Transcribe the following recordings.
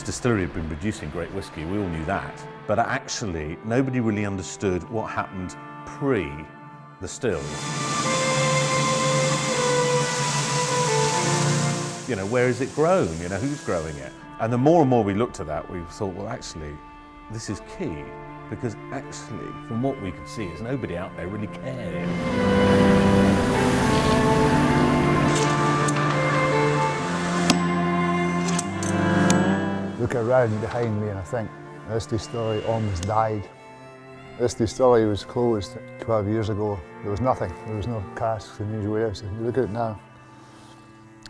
this distillery had been producing great whiskey, we all knew that. But actually, nobody really understood what happened pre the stills. You know, where is it grown? You know, who's growing it? And the more and more we looked at that, we thought, well, actually, this is key, because actually, from what we could see, is nobody out there really cared. Look around behind me and I think, this distillery almost died. This distillery was closed 12 years ago. There was nothing. There was no casks in these warehouses. You look at it now.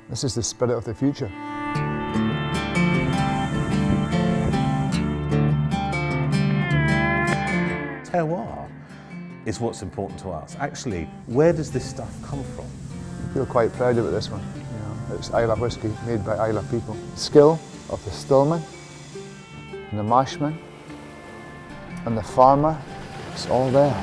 This is the spirit of the future. Terroir is what's important to us. Actually, where does this stuff come from? I feel quite proud about this one. You know, it's Islay whiskey made by Islay people. Skill of the stillman, and the mashman, and the farmer, it's all there.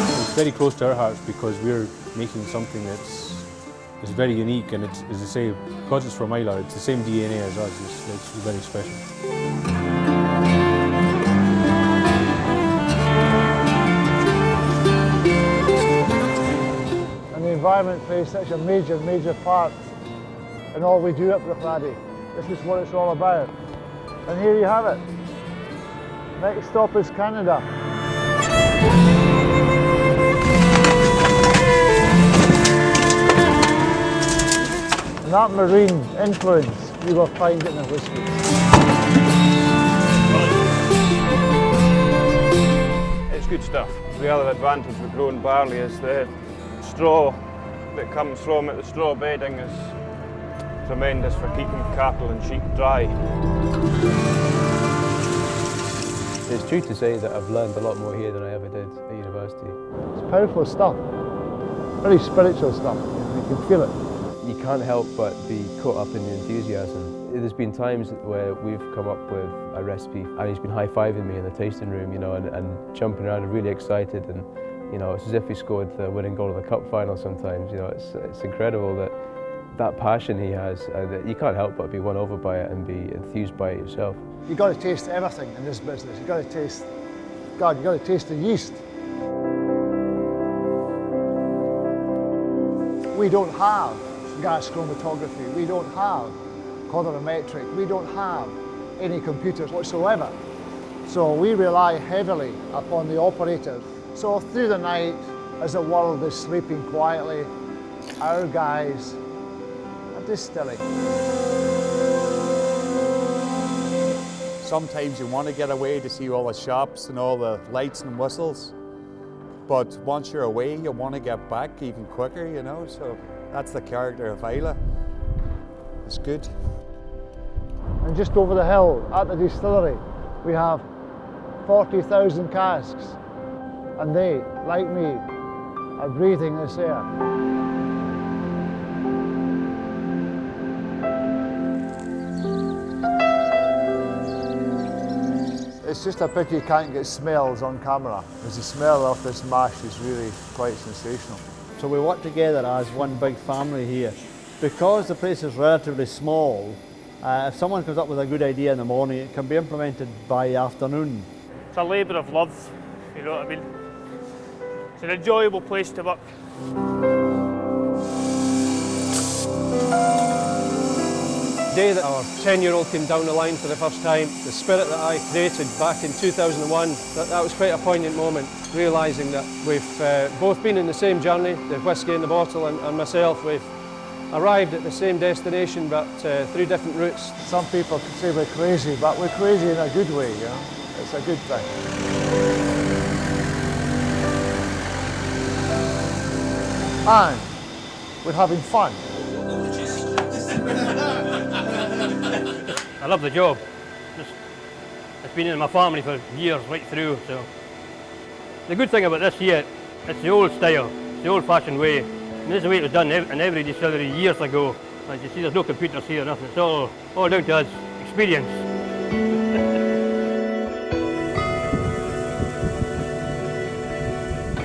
It's very close to our hearts because we're making something that's very unique, and it's, as I say, because it's from Islay, it's the same DNA as us. It's very special. And the environment plays such a major part in all we do at Bruichladdich. This is what it's all about. And here you have it. Next stop is Canada. And that marine influence you will find in the whisky. It's good stuff. The other advantage with growing barley is the straw that comes from it. The straw bedding is tremendous for keeping cattle and sheep dry. It's true to say that I've learned a lot more here than I ever did at university. It's powerful stuff, very spiritual stuff. You can feel it. You can't help but be caught up in the enthusiasm. There's been times where we've come up with a recipe and he's been high-fiving me in the tasting room, you know, and jumping around and really excited, and you know, it's as if he scored the winning goal in the cup final sometimes. You know, it's incredible that passion he has, and you can't help but be won over by it and be enthused by it yourself. You've got to taste everything in this business. You've got to taste, God, you've got to taste the yeast. We don't have gas chromatography, we don't have colorimetric, we don't have any computers whatsoever. So we rely heavily upon the operators. So through the night, as the world is sleeping quietly, our guys are distilling. Sometimes you want to get away to see all the shops and all the lights and whistles, but once you're away, you want to get back even quicker, you know, so that's the character of Islay. It's good. And just over the hill at the distillery, we have 40,000 casks, and they, like me, are breathing this air. It's just a pity you can't get smells on camera, because the smell of this mash is really quite sensational. So we work together as one big family here. Because the place is relatively small, if someone comes up with a good idea in the morning, it can be implemented by afternoon. It's a labour of love, you know what I mean? It's an enjoyable place to work. The day that our 10-year-old came down the line for the first time, the spirit that I created back in 2001, that was quite a poignant moment, realising that we've both been in the same journey, the whisky in the bottle and myself. We've arrived at the same destination but through different routes. Some people could say we're crazy, but we're crazy in a good way, you know? It's a good thing. And we're having fun. I love the job. It's been in my family for years, right through. So the good thing about this here, it's the old style, it's the old-fashioned way. And this is the way it was done in every distillery years ago. As you see, there's no computers here, nothing. It's all down to us, experience.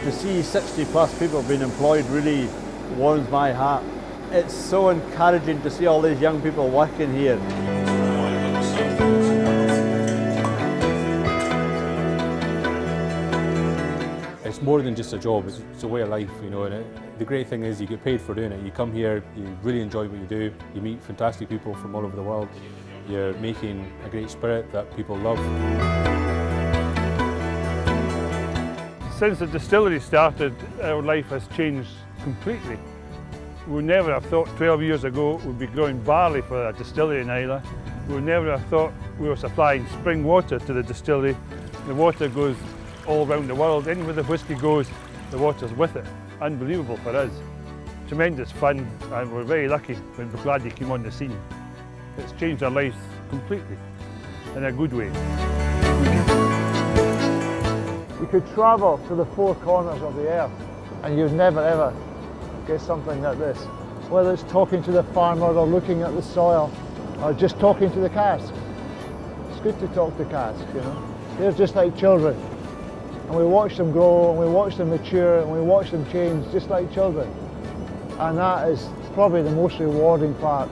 To see 60+ people being employed really warms my heart. It's so encouraging to see all these young people working here. It's more than just a job, it's a way of life, you know, and the great thing is you get paid for doing it. You come here, you really enjoy what you do, you meet fantastic people from all over the world, you're making a great spirit that people love. Since the distillery started, our life has changed completely. We never have thought 12 years ago we'd be growing barley for a distillery in Islay. We would never have thought we were supplying spring water to the distillery. The water goes all around the world. Anywhere the whisky goes, the water's with it. Unbelievable for us. Tremendous fun, and we're very lucky when we're glad you came on the scene. It's changed our lives completely, in a good way. You could travel to the four corners of the earth and you'd never ever get something like this. Whether it's talking to the farmer or looking at the soil or just talking to the cask. It's good to talk to casks, you know. They're just like children. And we watch them grow, and we watch them mature, and we watch them change just like children. And that is probably the most rewarding part.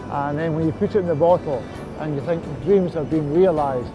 And then when you put it in the bottle and you think dreams have been realised,